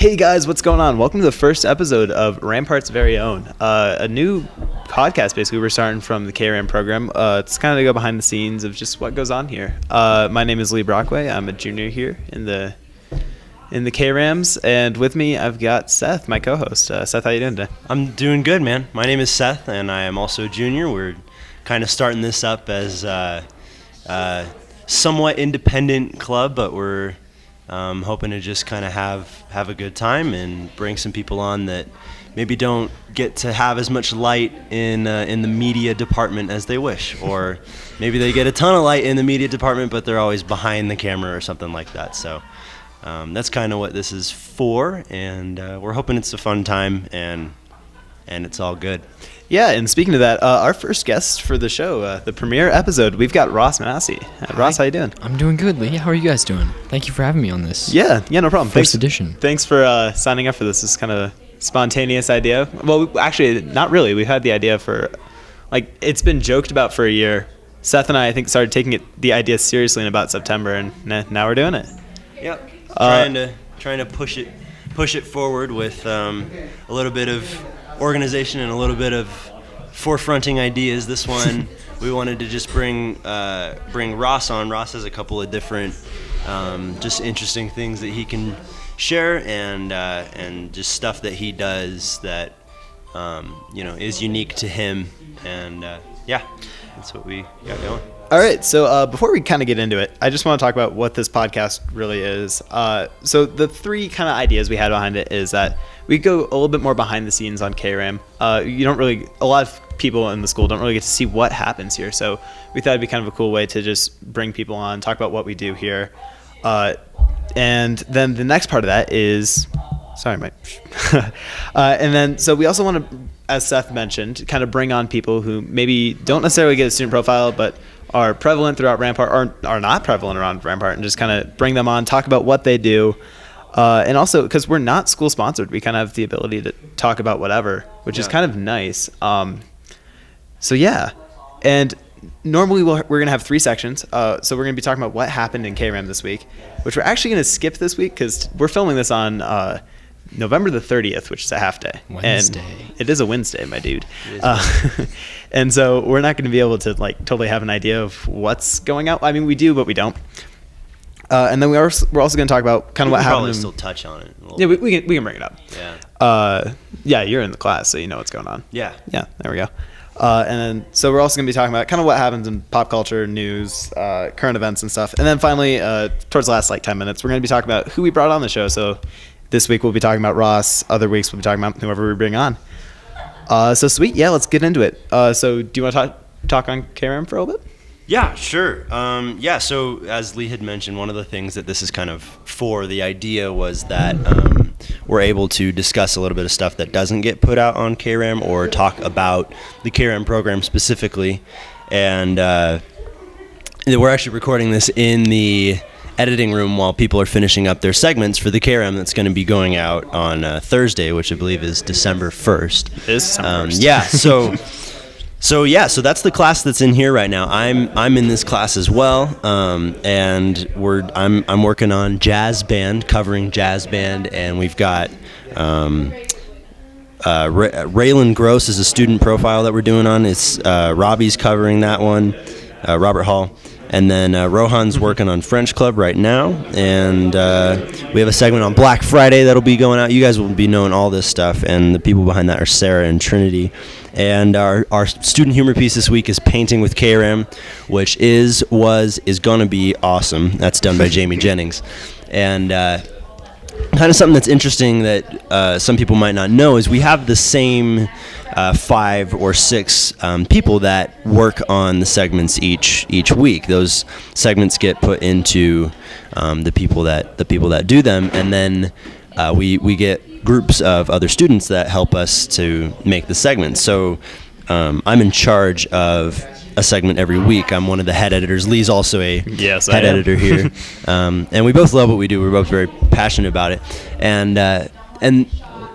Hey guys, what's going on? Welcome to the first episode of RAMPART'S Very Own, a new podcast basically we're starting from the KRAM program. It's kind of to go behind the scenes of just what goes on here. My name is Brockway. I'm a junior here in the KRAMs, and with me I've got Seth, my co-host. Seth, how you doing today? I'm doing good, man. My name is Seth, and I am also a junior. We're kind of starting this up as a somewhat independent club, but we're hoping to just kind of have a good time and bring some people on that maybe don't get to have as much light in the media department as they wish, or maybe they get a ton of light in the media department, but they're always behind the camera or something like that. So that's kind of what this is for, and we're hoping it's a fun time and it's all good. Yeah, and speaking of that, our first guest for the show, the premiere episode, we've got Ross Massey. Ross, how you doing? I'm doing good, Lee. How are you guys doing? Thank you for having me on this. Yeah, no problem. First edition. Thanks for signing up for this. This is kind of a spontaneous idea. Well, actually, not really. We've had the idea for, it's been joked about for a year. Seth and I think, started taking the idea seriously in about September, and now we're doing it. Yep. Trying to push it forward with a little bit of organization and a little bit of forefronting ideas. This one we wanted to just bring Ross on. Ross has a couple of different just interesting things that he can share, and just stuff that he does that is unique to him, and that's what we got going. All right, so before we kind of get into it, I just want to talk about what this podcast really is. So the three kind of ideas we had behind it is that we go a little bit more behind the scenes on KRAM. A lot of people in the school don't really get to see what happens here, so we thought it'd be kind of a cool way to just bring people on, talk about what we do here. And then the next part of that is, sorry, Mike. And then, so we also want to, as Seth mentioned, kind of bring on people who maybe don't necessarily get a student profile, but are prevalent throughout Rampart, or are not prevalent around Rampart, and just kind of bring them on, talk about what they do. And also, because we're not school sponsored, we kind of have the ability to talk about whatever, which is kind of nice. So yeah, and normally we're going to have three sections. So we're going to be talking about what happened in KRAM this week, which we're actually going to skip this week because we're filming this on November the 30th, which is a half day. Wednesday. And it is a Wednesday, my dude. And so we're not going to be able to totally have an idea of what's going out. I mean, we do, but we don't. And then we're also going to talk about kind of what happened. Probably still touch on it. Yeah, we can bring it up. Yeah. Yeah, you're in the class, so you know what's going on. Yeah. Yeah, there we go. And then, so we're also going to be talking about kind of what happens in pop culture, news, current events and stuff. And then finally, towards the last 10 minutes, we're going to be talking about who we brought on the show. So this week we'll be talking about Ross. Other weeks we'll be talking about whoever we bring on. So sweet. Yeah, let's get into it. So do you want to talk on KRAM for a little bit? Yeah, sure. So as Lee had mentioned, one of the things that this is kind of for, the idea was that we're able to discuss a little bit of stuff that doesn't get put out on KRAM, or talk about the KRAM program specifically. And we're actually recording this in the editing room while people are finishing up their segments for the KRAM that's going to be going out on Thursday, which I believe is December 1st. It is December 1st. Yeah, So that's the class that's in here right now. I'm in this class as well, and I'm working on jazz band, covering jazz band, and we've got Raelynn Gross is a student profile that we're doing on. It's Robbie's covering that one, Robert Hall, and then Rohan's working on French Club right now, and we have a segment on Black Friday that'll be going out. You guys will be knowing all this stuff, and the people behind that are Sarah and Trinity. And our student humor piece this week is Painting with KRAM, which is going to be awesome. That's done by Jamie Jennings. And kind of something that's interesting that some people might not know is we have the same 5 or 6 people that work on the segments each week. Those segments get put into the people that do them, and then we get groups of other students that help us to make the segments. So I'm in charge of a segment every week. I'm one of the head editors. Lee's also a head editor here. And we both love what we do. We're both very passionate about it. And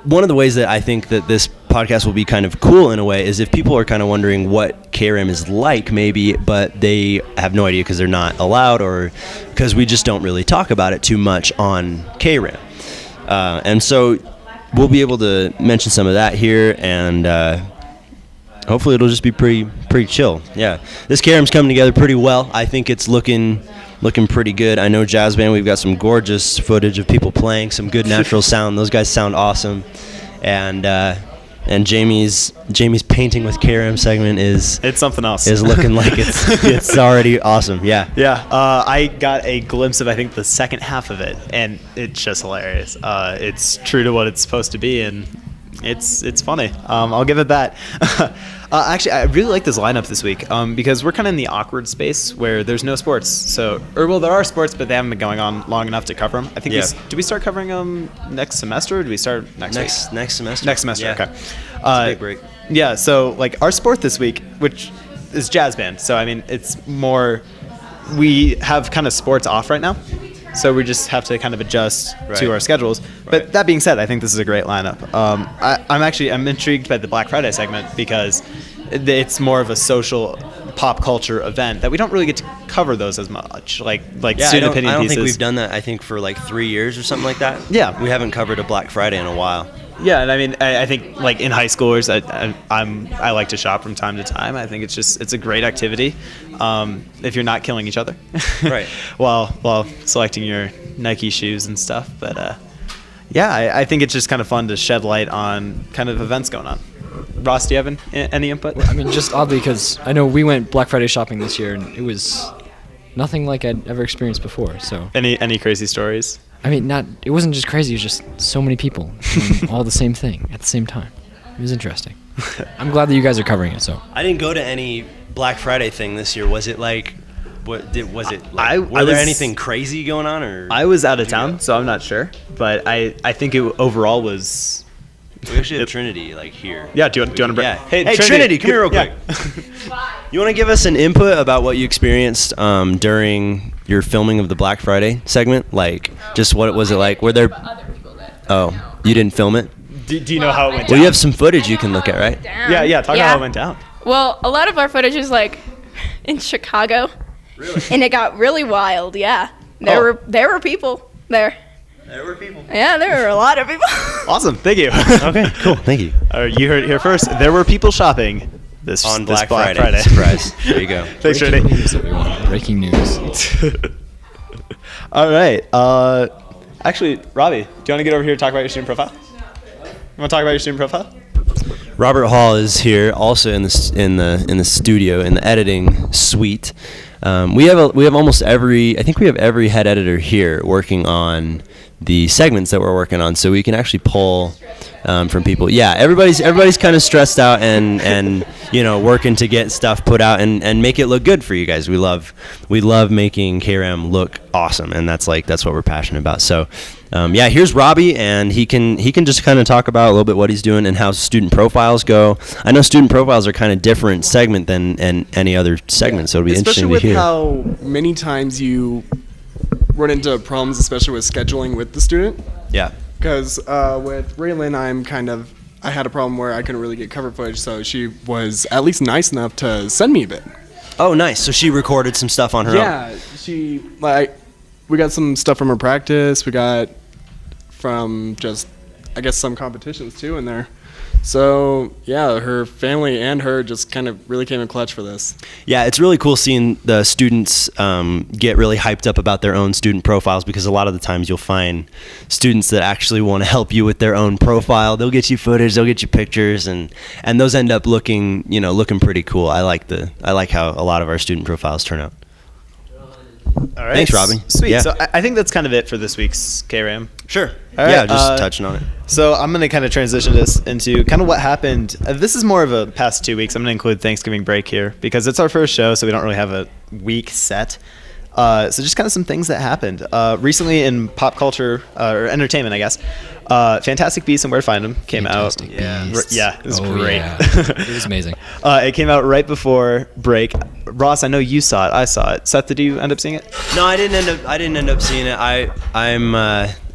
one of the ways that I think that this podcast will be kind of cool in a way is if people are kind of wondering what KRAM is like maybe, but they have no idea because they're not allowed or because we just don't really talk about it too much on KRAM. And so we'll be able to mention some of that here, and hopefully it'll just be pretty chill. Yeah, this KRAM's coming together pretty well. I think it's looking pretty good. I know Jazz Band, we've got some gorgeous footage of people playing, some good natural sound. Those guys sound awesome. And Jamie's painting with KRAM segment it's something else. Is looking like it's already awesome. Yeah. Yeah. I got a glimpse of I think the second half of it, and it's just hilarious. It's true to what it's supposed to be, and it's funny. I'll give it that. Actually, I really like this lineup this week because we're kind of in the awkward space where there's no sports. There are sports, but they haven't been going on long enough to cover them. I think. Do we start covering them next semester, or do we start next week? Next semester. Next semester. Yeah. Okay. It's a big break. Yeah. So like our sport this week, which is jazz band. So I mean, it's more. We have kind of sports off right now. So we just have to kind of adjust to our schedules. But that being said, I think this is a great lineup. I'm intrigued by the Black Friday segment because it's more of a social pop culture event that we don't really get to cover those as much. Like student opinion pieces. I don't think we've done that. I think for like 3 years or something like that. Yeah, we haven't covered a Black Friday in a while. Yeah, and I mean, I think like in high schoolers, I like to shop from time to time. I think it's a great activity, if you're not killing each other, right? while selecting your Nike shoes and stuff. But yeah, I think it's just kind of fun to shed light on kind of events going on. Ross, do you have any input? I mean, just oddly, because I know we went Black Friday shopping this year, and it was nothing like I'd ever experienced before. So any crazy stories? I mean, it wasn't just crazy, it was just so many people doing all the same thing at the same time. It was interesting. I'm glad that you guys are covering it, so. I didn't go to any Black Friday thing this year. Was it like, were there anything crazy going on, or? I was out of town, so I'm not sure, but I think it overall was. We actually have Trinity like here. Yeah, do you want to bring? Yeah. Hey, Trinity, come here real quick. You want to give us an input about what you experienced during your filming of the Black Friday segment? Like, just what was it like? Were there other people that? Oh, you didn't film it? Do you know how it went down? Well, you have some footage you can look at, right? Yeah. Talk about how it went down. Well, a lot of our footage is like in Chicago. Really? And it got really wild. Yeah, there were people there. There were people. Yeah, there were a lot of people. Awesome, thank you. Okay, cool, thank you. You heard it here first. There were people shopping this Black Friday. Surprise. There you go. Thanks, Breaking Trinity. news, everyone. Breaking news. All right. Actually, Robbie, do you want to get over here and talk about your student profile? You want to talk about your student profile? Robert Hall is here, also in the studio in the editing suite. We have almost every head editor here working on the segments that we're working on, so we can actually pull from people. Yeah, everybody's kind of stressed out and working to get stuff put out and make it look good for you guys. We love making KRAM look awesome, and that's what we're passionate about. So here's Robbie, and he can just kind of talk about a little bit what he's doing and how student profiles go. I know student profiles are kind of different segment than any other segment, so it'll be interesting to hear. Especially with how many times you run into problems, especially with scheduling with the student. Yeah. Because with Raelynn, I had a problem where I couldn't really get cover footage, so she was at least nice enough to send me a bit. Oh, nice. So she recorded some stuff on her own. Yeah, we got some stuff from her practice. We got from just, I guess, some competitions too in there. So yeah, her family and her just kind of really came in clutch for this. Yeah, it's really cool seeing the students get really hyped up about their own student profiles, because a lot of the times you'll find students that actually want to help you with their own profile. They'll get you footage, they'll get you pictures, and those end up looking pretty cool. I like how a lot of our student profiles turn out. All right. Thanks, Robbie. Sweet. Yeah. So I think that's kind of it for this week's KRAM. Sure. All right, yeah, just touching on it. So I'm going to kind of transition this into kind of what happened. This is more of a past 2 weeks. I'm going to include Thanksgiving break here because it's our first show, so we don't really have a week set. So just kind of some things that happened. Recently in pop culture, or entertainment, I guess, Fantastic Beasts and Where to Find Them came out. Yeah, it was great. Yeah. It was amazing. It came out right before break. Ross, I know you saw it. I saw it. Seth, did you end up seeing it? No, I didn't end up seeing it.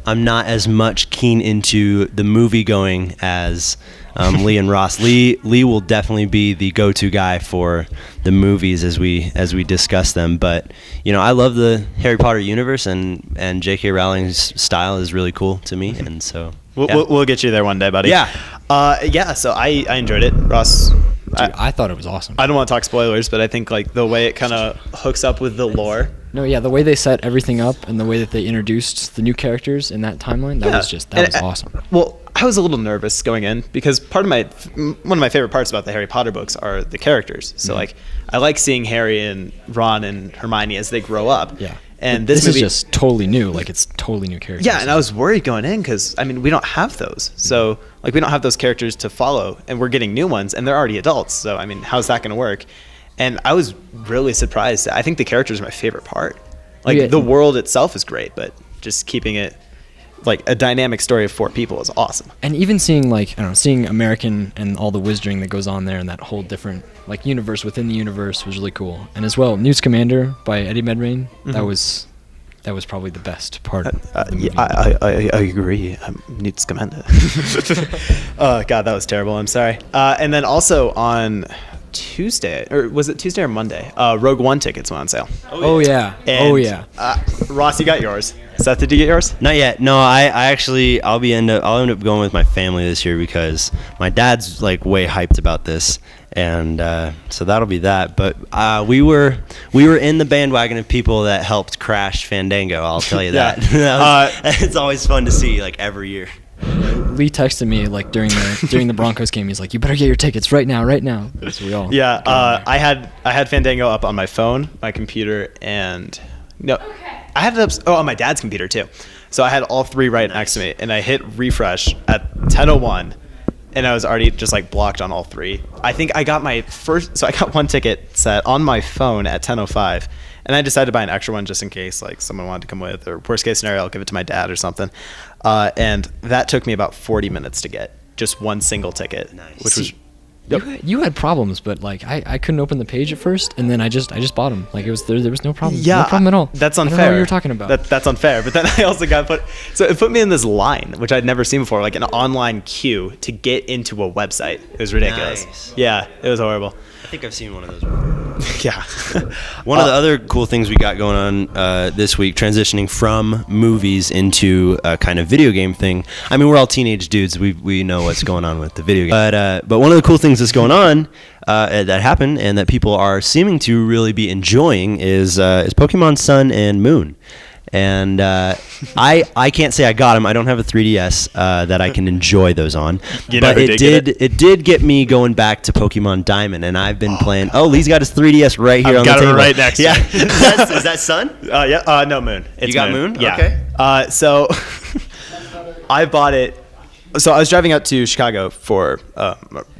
I'm not as much keen into the movie going as Lee and Ross. Lee will definitely be the go-to guy for the movies as we discuss them. But I love the Harry Potter universe, and J.K. Rowling's style is really cool to me, and so we'll get you there one day, buddy. Yeah. So I enjoyed it, Ross. Dude, I thought it was awesome. I don't want to talk spoilers, but I think like the way it kind of hooks up with the lore. No, yeah, the way they set everything up and the way that they introduced the new characters in that timeline, that was awesome. Well, I was a little nervous going in because one of my favorite parts about the Harry Potter books are the characters. So like I like seeing Harry and Ron and Hermione as they grow up. Yeah. And this movie is just totally new. Like, it's totally new characters. Yeah, and I was worried going in because, I mean, we don't have those. So, like, we don't have those characters to follow, and we're getting new ones, and they're already adults. So, I mean, how's that going to work? And I was really surprised. I think the characters are my favorite part. Like, the world itself is great, but just keeping it, like, a dynamic story of 4 people is awesome. And even seeing, like, I don't know, seeing American and all the wizarding that goes on there and that whole different, like, universe within the universe was really cool. And as well, Newt's Commander by Eddie Medrain, that was probably the best part of the movie. I agree. Newt Scamander. God, that was terrible. I'm sorry. And then also on Tuesday, or was it Tuesday or Monday? Rogue One tickets went on sale. Oh yeah. Ross, you got yours. Seth, did you get yours? Not yet. No, I actually I'll end up going with my family this year because my dad's like way hyped about this, and so that'll be that. But we were in the bandwagon of people that helped crash Fandango. I'll tell you that. It's always fun to see, like, every year. Lee texted me like during the Broncos game. He's like, "You better get your tickets right now." So we all I had Fandango up on my phone, my computer, and I had it up on my dad's computer too. So I had all 3 right next to me, and I hit refresh at 10:01, and I was already just like blocked on all 3. I think I got I got one ticket set on my phone at 10:05. And I decided to buy an extra one just in case, like, someone wanted to come with, or worst case scenario, I'll give it to my dad or something. And that took me about 40 minutes to get, just one single ticket. Nice. Which was you had problems, but like I couldn't open the page at first, and then I just bought them. Like, it was there was no problem. Yeah, no problem at all. That's unfair. I don't know what you're talking about. That's unfair. But then I also got it put me in this line, which I'd never seen before, like an online queue to get into a website. It was ridiculous. Nice. Yeah, it was horrible. I think I've seen one of those before. Yeah. One of the other cool things we got going on this week, transitioning from movies into a kind of video game thing. I mean, we're all teenage dudes. We know what's going on with the video game. But one of the cool things that's going on that happened and that people are seeming to really be enjoying is Pokemon Sun and Moon. And I can't say I got them. I don't have a 3DS that I can enjoy those on. But it did get me going back to Pokemon Diamond, and I've been playing. Oh, Lee's got his 3DS right here on the table. Got it right next. Yeah, is that Sun? Yeah. No, Moon. You got Moon? Yeah. Okay. So I bought it. So I was driving out to Chicago for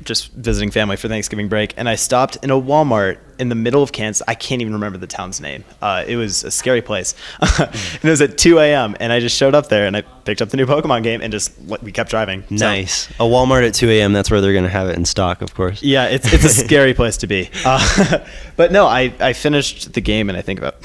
just visiting family for Thanksgiving break, and I stopped in a Walmart in the middle of Kansas. I can't even remember the town's name. It was a scary place. And it was at 2 a.m., and I just showed up there, and I picked up the new Pokemon game, and we kept driving. Nice. A Walmart at 2 a.m., that's where they're going to have it in stock, of course. Yeah, it's a scary place to be. But no, I finished the game in, I think, about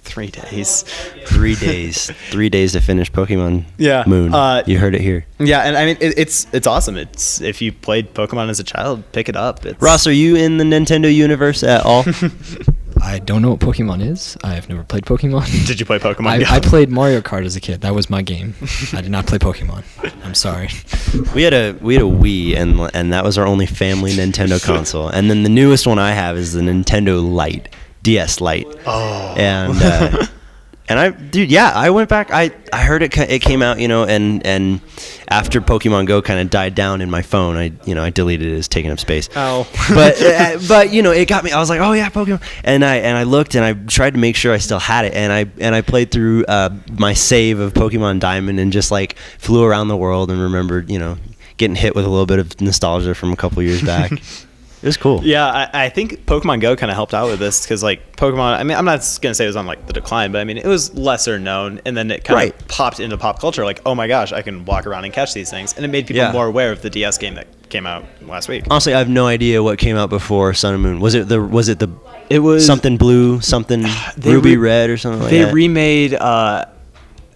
3 days. 3 days. 3 days to finish Pokemon Moon. You heard it here. Yeah, and I mean, it's awesome. It's if you played Pokemon as a child, pick it up. Ross, are you in the Nintendo universe at all? I don't know what Pokemon is. I have never played Pokemon. Did you play Pokemon? I played Mario Kart as a kid. That was my game. I did not play Pokemon. I'm sorry. We had a Wii, and that was our only family Nintendo console. And then the newest one I have is the Nintendo Lite. DS Lite. Oh. And I went back. I heard it came out, and after Pokemon Go kind of died down in my phone, I deleted it as taking up space. Oh. But it got me. I was like, oh yeah, Pokemon. And I looked and I tried to make sure I still had it, and I played through my save of Pokemon Diamond and just like flew around the world and remembered, getting hit with a little bit of nostalgia from a couple years back. It was cool. Yeah, I think Pokemon Go kind of helped out with this because, like, Pokemon, I mean, I'm not going to say it was on, like, the decline, but, I mean, it was lesser known, and then it kind of popped into pop culture, like, oh, my gosh, I can walk around and catch these things, and it made people more aware of the DS game that came out last week. Honestly, I have no idea what came out before Sun and Moon. Was it something blue, something ruby red or something like that? They remade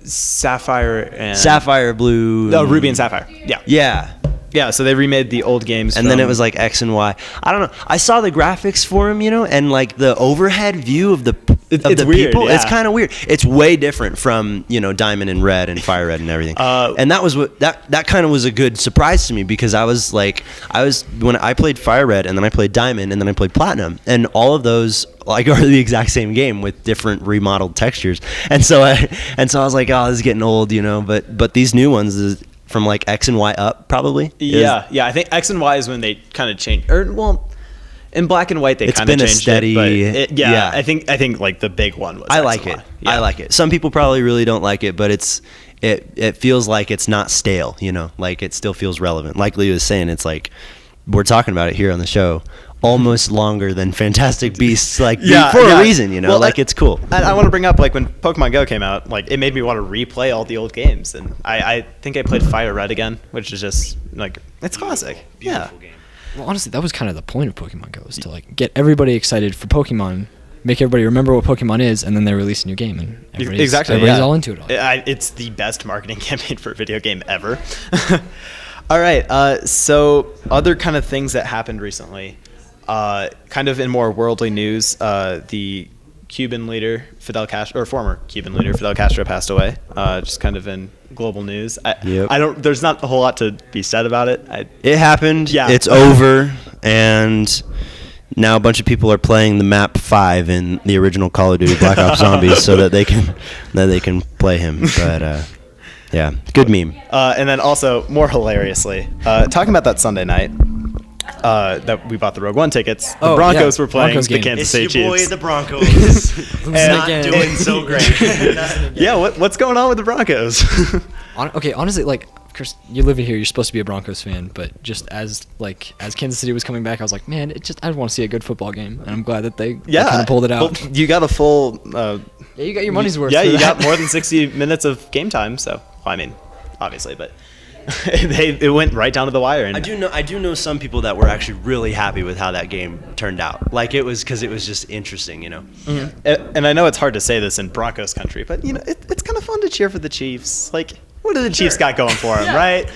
Sapphire Blue. No, Ruby and Sapphire. Yeah. Yeah. Yeah, so they remade the old games. And then it was like X and Y. I don't know. I saw the graphics for him, and like the overhead view of the it's weird, people. yeah. It's kind of weird. It's way different from Diamond and Red and Fire Red and everything. And that was that kind of was a good surprise to me, because I was when I played Fire Red and then I played Diamond and then I played Platinum, and all of those like are the exact same game with different remodeled textures. And so I was like, oh, this is getting old, But these new ones from like X and Y up, probably. Yeah. I think X and Y is when they kind of changed. In Black and White they kind of changed steady, it. But yeah, I think like the big one was. I like it. Yeah. I like it. Some people probably really don't like it, but it feels like it's not stale. Like it still feels relevant. Like Lee was saying, it's like we're talking about it here on the show. Almost longer than Fantastic Beasts, for a reason, Well, it's cool. I want to bring up, like, when Pokemon Go came out, like, it made me want to replay all the old games, and I think I played Fire Red again, which is just like, it's classic. Beautiful game. Well, honestly, that was kind of the point of Pokemon Go, is to like get everybody excited for Pokemon, make everybody remember what Pokemon is, and then they release a new game, and everybody's all into it. It's the best marketing campaign for a video game ever. All right, so other kind of things that happened recently. Kind of in more worldly news, the Cuban leader Fidel Castro, or former Cuban leader Fidel Castro, passed away. Just kind of in global news. There's not a whole lot to be said about it. It happened. Yeah. It's over, and now a bunch of people are playing the map 5 in the original Call of Duty Black Ops Zombies so that they can play him. But yeah, good meme. And then also more hilariously, talking about that Sunday night. That we bought the Rogue One tickets. The Broncos were playing Broncos the game. Kansas City It's your Chiefs. boy, the Broncos. Not doing so great. Yeah, what's going on with the Broncos? Okay, honestly, like, of course, you live here, you're supposed to be a Broncos fan, but just as Kansas City was coming back, I was like, man, I want to see a good football game, and I'm glad that they kind of pulled it out. Well, you got a full. Yeah, you got your money's worth. Yeah, for you that. got more than 60 minutes of game time. So, I mean, obviously, but it went right down to the wire. And I do know some people that were actually really happy with how that game turned out. Like it was because it was just interesting, Mm-hmm. And I know it's hard to say this in Broncos country, but it's kind of fun to cheer for the Chiefs. Like, what do the Chiefs got going for them, right?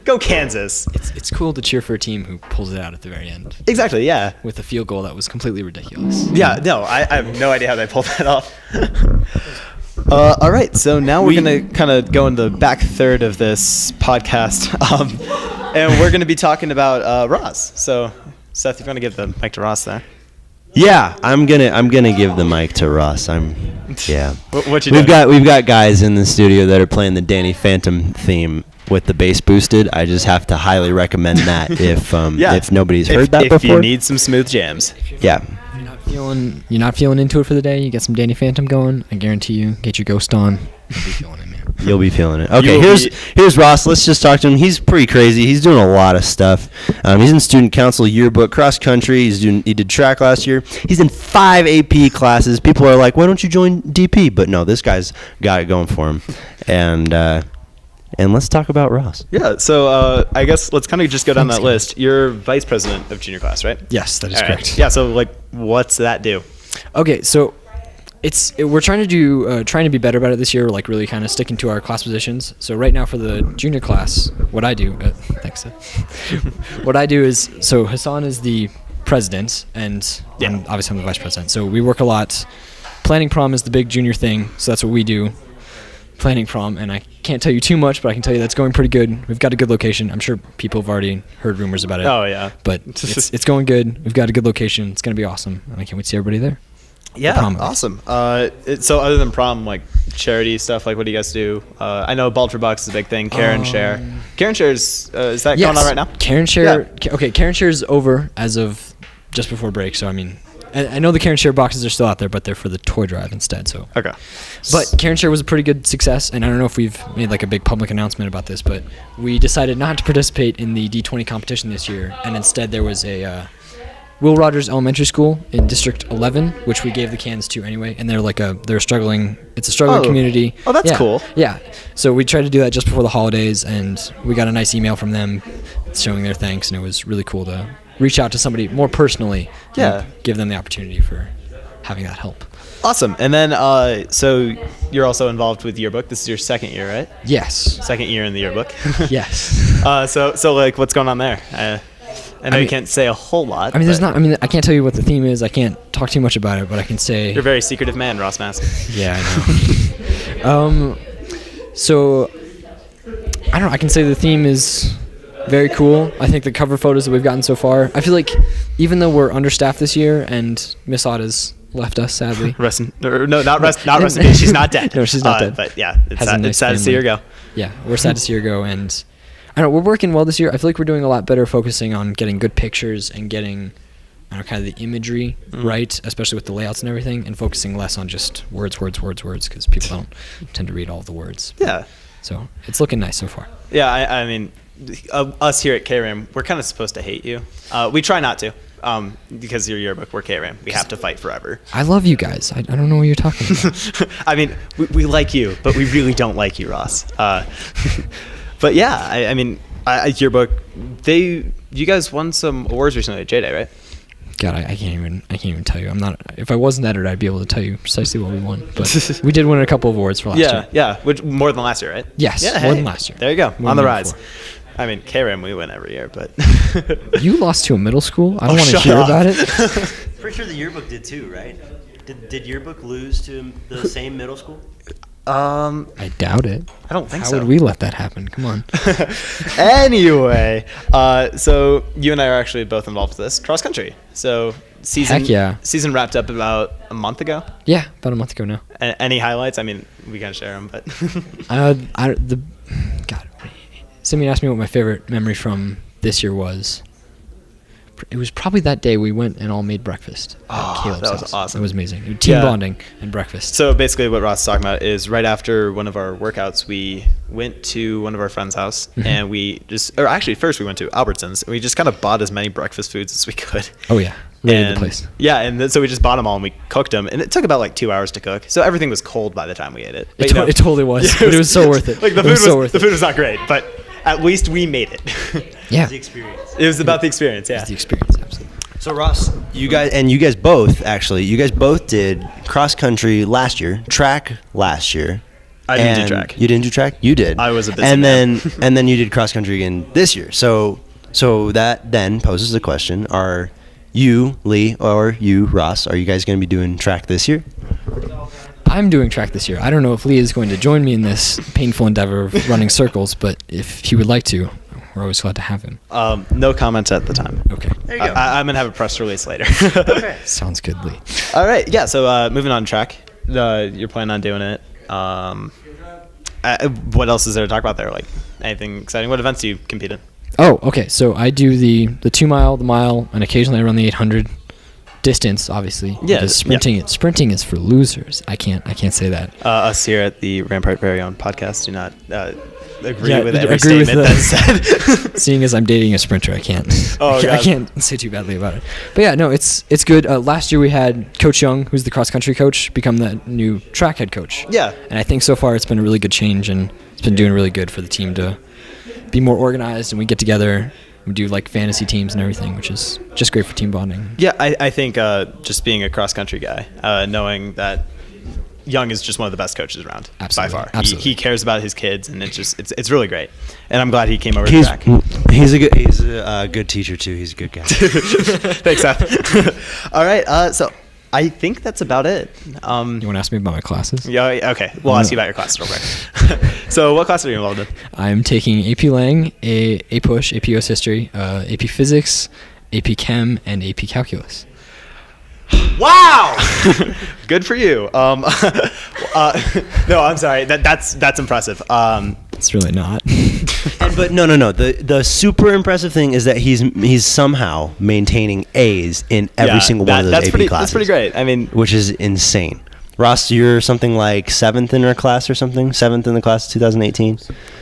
Go Kansas. It's cool to cheer for a team who pulls it out at the very end. Exactly, yeah. With a field goal that was completely ridiculous. Yeah, no, I have no idea how they pulled that off. All right, so now we're going to kind of go in the back third of this podcast, and we're going to be talking about Ross. So, Seth, you're going to give the mic to Ross there. Yeah, I'm gonna give the mic to Ross. What you we've doing? we've got guys in the studio that are playing the Danny Phantom theme with the bass boosted. I just have to highly recommend that if nobody's heard that before. If you need some smooth jams. Yeah. You're not feeling into it for the day. You get some Danny Phantom going. I guarantee you, get your ghost on. You'll be feeling it, man. You'll be feeling it. Okay, here's Ross. Let's just talk to him. He's pretty crazy. He's doing a lot of stuff. He's in student council yearbook, cross country. He did track last year. He's in 5 AP classes. People are like, why don't you join DP? But no, this guy's got it going for him. And let's talk about Ross. Yeah, so I guess let's kind of just go down that list. You're vice president of junior class, right? Yes, that is All right. correct. Yeah, so like, what's that do? Okay, so we're trying to be better about it this year. We're like really kind of sticking to our class positions. So right now for the junior class, what I do, thanks Seth. What I do is, so Hassan is the president, and obviously I'm the vice president. So we work a lot. Planning prom is the big junior thing, so that's what we do. Planning prom, and I can't tell you too much, but I can tell you that's going pretty good. We've got a good location. I'm sure people have already heard rumors about it. Oh yeah, but it's going good. We've got a good location. It's going to be awesome, and I can't wait to see everybody there. Yeah, awesome. So other than prom, like charity stuff, like what do you guys do? I know Bald for Bucks is a big thing. Karen Share. Karen Share is that going on right now? Karen Share. Yeah. Okay, Karen Share is over as of just before break. So I mean, I know the Karen Share boxes are still out there, but they're for the toy drive instead. So okay. But Karen Share was a pretty good success, and I don't know if we've made like a big public announcement about this, but we decided not to participate in the D20 competition this year, and instead there was a Will Rogers Elementary School in District 11, which we gave the cans to anyway, and they're struggling. It's a struggling community. Oh, that's cool. Yeah. So we tried to do that just before the holidays, and we got a nice email from them showing their thanks, and it was really cool to reach out to somebody more personally. Yeah. And give them the opportunity for having that help. Awesome. And then, so you're also involved with yearbook. This is your second year, right? Yes. Second year in the yearbook. Yes. So like, what's going on there? I know you can't say a whole lot. I mean, but I can't tell you what the theme is. I can't talk too much about it, but I can say. You're a very secretive man, Ross Massey. Yeah, I know. So, I don't know. I can say the theme is very cool. I think the cover photos that we've gotten so far, I feel like even though we're understaffed this year and Miss Otta's left us, sadly. Not rest in peace. She's not dead. No, she's not dead. But yeah, it's sad to see her go. Yeah, we're sad to see her go, and I don't know, we're working well this year. I feel like we're doing a lot better focusing on getting good pictures and getting kind of the imagery right, especially with the layouts and everything, and focusing less on just words, because people don't tend to read all of the words. Yeah. So it's looking nice so far. Yeah, I mean, us here at KRAM, we're kind of supposed to hate you. We try not to, because your yearbook, we're KRAM. We have to fight forever. I love you guys. I don't know what you're talking about. I mean, we like you, but we really don't like you, Ross. But yeah, I mean, yearbook. You guys won some awards recently at J-Day, right? God, I can't even tell you. I'm not. If I wasn't editor, I'd be able to tell you precisely what we won. But we did win a couple of awards for last year. Yeah, which more than last year, right? Yes, more than last year. There you go, More on the than rise. before. I mean, KRAM, we win every year, but You lost to a middle school? I don't want to shut hear up. about it. Pretty sure the yearbook did too, right? Did yearbook lose to the same middle school? I doubt it. I don't think How so. would we let that happen? Come on. Anyway, so you and I are actually both involved with this cross country. So Heck yeah. season wrapped up about a month ago. Yeah, about a month ago now. Any highlights? I mean, we can share them, but God, somebody asked me what my favorite memory from this year was. It was probably that day we went and all made breakfast at Caleb's that was house. awesome. It was amazing. Team bonding and breakfast. So basically what Ross is talking about is right after one of our workouts, we went to one of our friend's house and first we went to Albertsons and we just kind of bought as many breakfast foods as we could. Oh yeah, really good place. Yeah, and then, so we just bought them all and we cooked them, and it took about like 2 hours to cook. So everything was cold by the time we ate it. But, It totally was. Yeah, But it was so worth it. Like the food was not great, but at least we made it. Yeah, The experience. It was about the experience. Yeah. it's the experience, absolutely. So Ross, you guys both did cross country last year, track last year. I didn't do and track. You didn't do track? You did. I was a busy and man. then you did cross country again this year. So that then poses the question: are you, Lee, or you, Ross, are you guys going to be doing track this year? I'm doing track this year. I don't know if Lee is going to join me in this painful endeavor of running circles, but if he would like to, we're always glad to have him. No comments at the time. Okay. There you go. I'm gonna have a press release later. Okay. Sounds good, Lee. All right. Yeah. So moving on track. You're planning on doing it. What else is there to talk about there? Like anything exciting? What events do you compete in? Oh, okay. So I do the 2 mile, the mile, and occasionally I run the 800 distance. Obviously, Yeah, because sprinting is for losers. I can't say that. Us here at the Rampart Very Own podcast do not agree Yeah, with every agree with statement that's said. Seeing as I'm dating a sprinter, I can't. Oh, I God. can't say too badly about it. But yeah, no, it's good. Last year we had Coach Young, who's the cross country coach, become the new track head coach. Yeah. And I think so far it's been a really good change, and it's been doing really good for the team to be more organized, and we get together. We do like fantasy teams and everything, which is just great for team bonding. Yeah, I think just being a cross country guy, knowing that Young is just one of the best coaches around. Absolutely, By far. absolutely. He cares about his kids, and it's really great. And I'm glad he came over to He's track. he's a good teacher too. He's a good guy. Thanks, Seth. All right, so I think that's about it. You want to ask me about my classes? Yeah, okay. We'll ask you about your classes real quick. So what class are you involved in? I'm taking AP Lang, AP Push, AP US History, AP Physics, AP Chem, and AP Calculus. Wow! Good for you. No, I'm sorry. That's impressive. It's really not. But no. The super impressive thing is that he's somehow maintaining A's in every single one of those AP classes. That's pretty great. I mean, which is insane. Ross, you're something like 7th in our class or something? 7th in the class of 2018?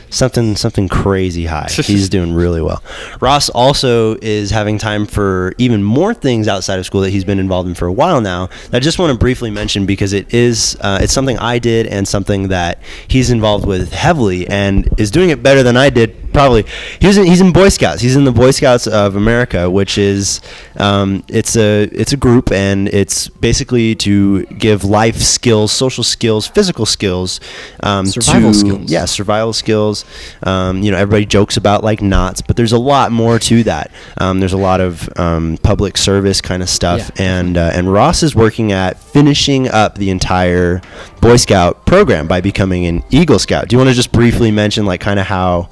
Something crazy high. He's doing really well. Ross also is having time for even more things outside of school that he's been involved in for a while now. That I just want to briefly mention because it's something I did and something that he's involved with heavily and is doing it better than I did. Probably. He's in Boy Scouts. He's in the Boy Scouts of America, which is it's a group, and it's basically to give life skills, social skills, physical skills, Survival skills. Yeah, survival skills. Everybody jokes about like knots, but there's a lot more to that. There's a lot of public service kind of stuff, and Ross is working at finishing up the entire Boy Scout program by becoming an Eagle Scout. Do you want to just briefly mention like kind of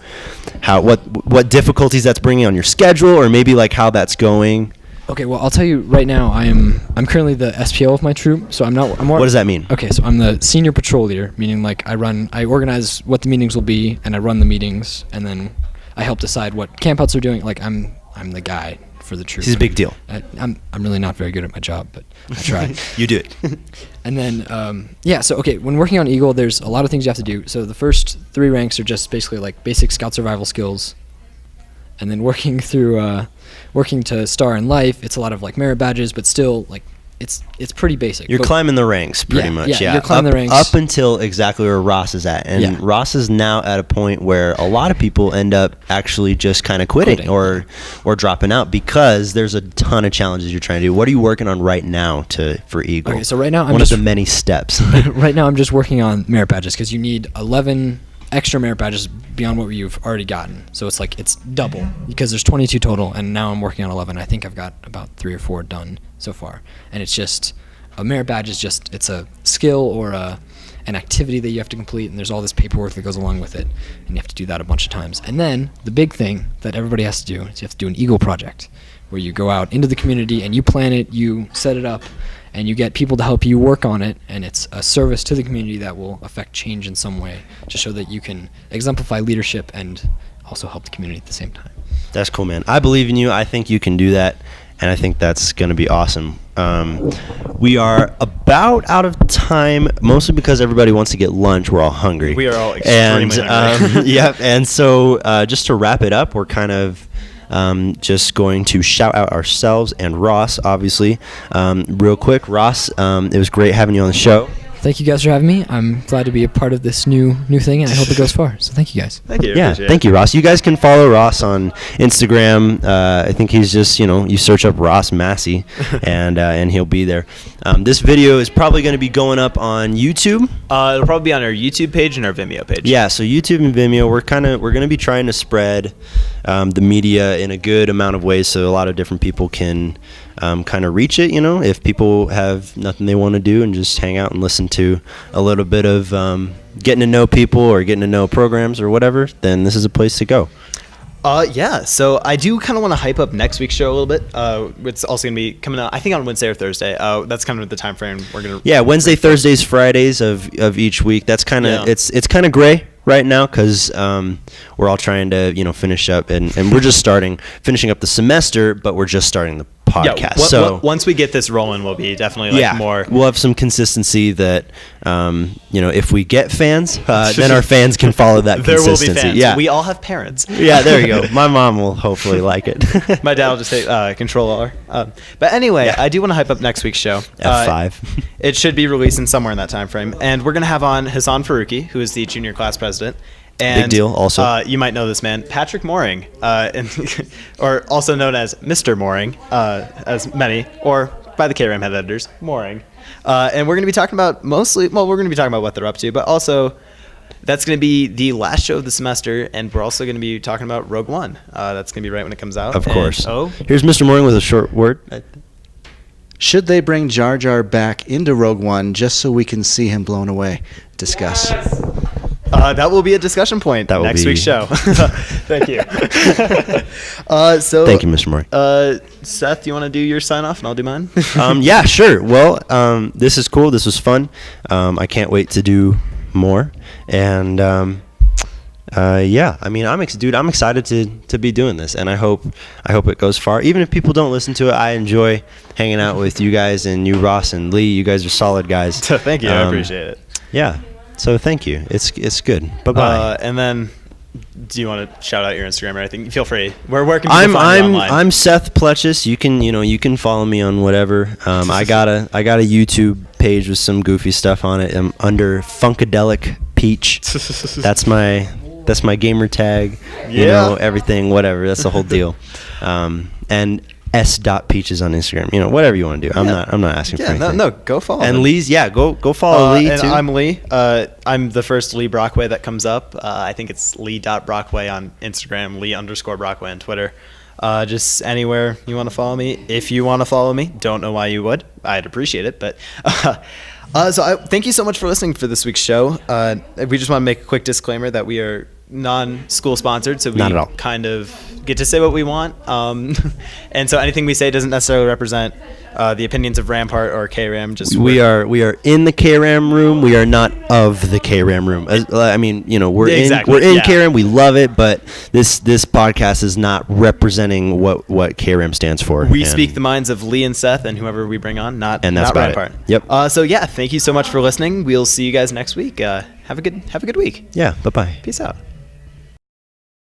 what difficulties that's bringing on your schedule, or maybe like how that's going? Okay, well, I'll tell you right now. I'm currently the SPO of my troop, so I'm more. What does that mean? Okay, so I'm the senior patrol leader, meaning like I organize what the meetings will be, and I run the meetings, and then I help decide what campouts are doing. Like I'm the guy for the troop. He's a big deal. I'm really not very good at my job, but I try. You do it. And then so okay, when working on Eagle, there's a lot of things you have to do. So the first 3 ranks are just basically like basic scout survival skills, and then working to Star in Life, it's a lot of like merit badges, but still like it's pretty basic. You're climbing the ranks pretty much. Yeah, you're climbing the ranks up until exactly where Ross is at, and Ross is now at a point where a lot of people end up actually just kind of quitting or dropping out because there's a ton of challenges you're trying to do. What are you working on right now for Eagle? Okay, so right now one of the many steps. Right now I'm just working on merit badges because you need 11 extra merit badges beyond what you've already gotten. So it's like it's double because there's 22 total, and now I'm working on 11. I think I've got about 3 or 4 done so far, and it's just a merit badge is just it's a skill or an activity that you have to complete, and there's all this paperwork that goes along with it, and you have to do that a bunch of times. And then the big thing that everybody has to do is you have to do an Eagle project, where you go out into the community and you plan it, you set it up, and you get people to help you work on it, and it's a service to the community that will affect change in some way to show that you can exemplify leadership and also help the community at the same time. That's cool, man. I believe in you. I think you can do that, and I think that's going to be awesome. We are about out of time, mostly because everybody wants to get lunch. We're all hungry. We are all extremely hungry. Yep, and so just to wrap it up, we're kind of just going to shout out ourselves and Ross, obviously. Real quick, Ross, it was great having you on the show. Thank you guys for having me. I'm glad to be a part of this new thing, and I hope it goes far. So thank you guys. Thank you. Yeah, thank you, Ross. You guys can follow Ross on Instagram. I think he's just, you search up Ross Massey, and he'll be there. This video is probably going to be going up on YouTube. It'll probably be on our YouTube page and our Vimeo page. Yeah, so YouTube and Vimeo, we're going to be trying to spread the media in a good amount of ways so a lot of different people can kind of reach it. If people have nothing they want to do and just hang out and listen to a little bit of getting to know people or getting to know programs or whatever, then this is a place to go. So I do kind of want to hype up next week's show a little bit. It's also going to be coming out, I think, on Wednesday or Thursday. That's kind of the time frame we're going to... Yeah, Wednesday, Thursdays, Fridays of each week. That's kind of... It's kind of gray right now because we're all trying to, finish up, and we're just finishing up the semester, but we're just starting the podcast. Yeah, so once we get this rolling, we'll be definitely more... We'll have some consistency that, if we get fans, then our fans can follow that consistency. There will be fans. Yeah. We all have parents. Yeah, there you go. My mom will hopefully like it. My dad will just say Control R. But anyway, I do want to hype up next week's show. F5. It should be releasing somewhere in that time frame. And we're going to have on Hassan Faruqi, who is the junior class president. And, big deal, also. You might know this man, Patrick Mooring, or also known as Mr. Mooring, as many, or by the KRAM head editors, Mooring. And we're going to be talking about we're going to be talking about what they're up to, but also that's going to be the last show of the semester, and we're also going to be talking about Rogue One. That's going to be right when it comes out. Of course. And, here's Mr. Mooring with a short word. Should they bring Jar Jar back into Rogue One just so we can see him blown away? Discuss. Yes. That will be a discussion point next week's show. Thank you. Thank you, Mr. Mooring. Seth, you want to do your sign off and I'll do mine? Yeah, sure. Well, this is cool. This was fun. I can't wait to do more. And I'm excited to be doing this, and I hope it goes far. Even if people don't listen to it, I enjoy hanging out with you guys and you, Ross and Lee. You guys are solid guys. Thank you. I appreciate it. Yeah. So thank you. It's good. Bye-bye. And then, do you want to shout out your Instagram or anything? Feel free. Where can people find you online? I'm Seth Plechas. You can follow me on whatever. I got a YouTube page with some goofy stuff on it. I'm under Funkadelic Peach. That's my That's my gamer tag. You Yeah. know, everything, whatever. That's the whole deal. And s.peaches on Instagram. You know, whatever you want to do. I'm not asking for Yeah, anything. no, go follow And him. Lee's, go follow Lee and too. I'm Lee. I'm the first Lee Brockway that comes up. I think it's Lee.Brockway on Instagram, Lee_Brockway on Twitter. Just anywhere you want to follow me. If you want to follow me, don't know why you would. I'd appreciate it. But thank you so much for listening for this week's show. We just want to make a quick disclaimer that we are non-school sponsored, so we Not at all. kind of get to say what we want. And so anything we say doesn't necessarily represent the opinions of Rampart or KRAM. Just We are in the KRAM room. We are not of the KRAM room. I mean, you know, we're Exactly, in yeah. KRAM. We love it, but this podcast is not representing what KRAM stands for. We And speak the minds of Lee and Seth and whoever we bring on, not And that's not about Rampart. it. Yep. So yeah, thank you so much for listening. We'll see you guys next week. Have a good week. Yeah. Bye-bye. Peace out.